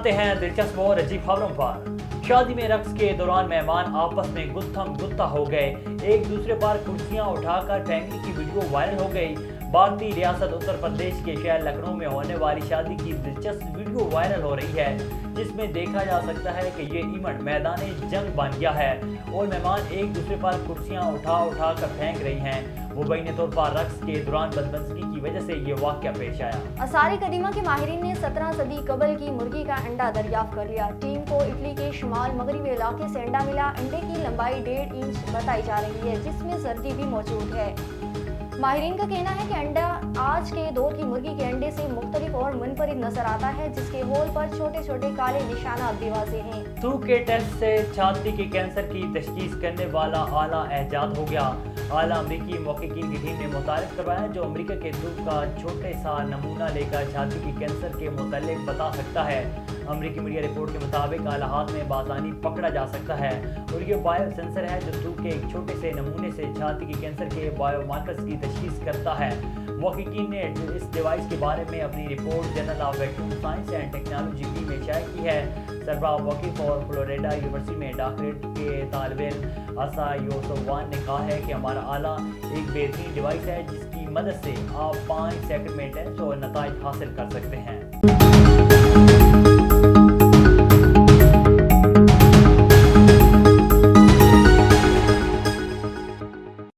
चलते हैं दिलचस्प और अजीब खबरों पर। शादी में रक्स के दौरान मेहमान आपस में गुत्थम गुत्ता हो गए। एक दूसरे पर कुर्सियां उठाकर फेंकने की वीडियो वायरल हो गई। भारतीय रियासत उत्तर प्रदेश के शहर लखनऊ में होने वाली शादी की दिलचस्प वीडियो वायरल हो रही है, जिसमें देखा जा सकता है कि ये इवेंट मैदान जंग बन गया है और मेहमान एक दूसरे पर कुर्सियां उठा कर फेंक रही हैं। मुबैना तौर पर रक्स के दौरान बदतमीजी की वजह से ये वाकया पेश आया। आसार कदीमा के माहिरीन ने 17 सदी कबल की मुर्गी का अंडा दरियाफ्त कर लिया। टीम को इटली के शुमाल मगरबी इलाके से अंडा मिला। अंडे की लंबाई 1.5 इंच बताई जा रही है, जिसमें सर्दी भी मौजूद है। माहिरीन का कहना है कि अंडा आज के दौर की मुर्गी के अंडे से मुख्तलिफ और मुनफरिद नजर आता है, जिसके होल पर छोटे छोटे काले निशानात भी वाज़ेह हैं। थूक के टेस्ट से छाती के कैंसर की तशखीस करने वाला आला एजाद हो गया। आला अमरीकी महक़क़ीन की टीम ने मुतारिफ करवाया, जो अमरीका के थूक का छोटे सा नमूना लेकर छाती के कैंसर के मुतल्लिक़ बता सकता है। अमरीकी मीडिया रिपोर्ट के मुताबिक आला हाथ में बासानी पकड़ा जा सकता है और ये बायो सेंसर है, जो थूक के एक छोटे से नमूने से छाती के कैंसर के बायोमार्कर्स की तशखीस करता है। महक़क़ीन ने इस डिवाइस के बारे में अपनी report journal of vacuum science and technology भी में शाया की है। सरबराह वकीफ और फ्लोरिडा यूनिवर्सिटी में डॉक्टरेट के तालिब आसा योसवान ने कहा है कि हमारा आला एक बेहतरीन डिवाइस है, जिसकी मदद से आप 5 सेकंड में टेस्ट और नताइज हासिल कर सकते हैं।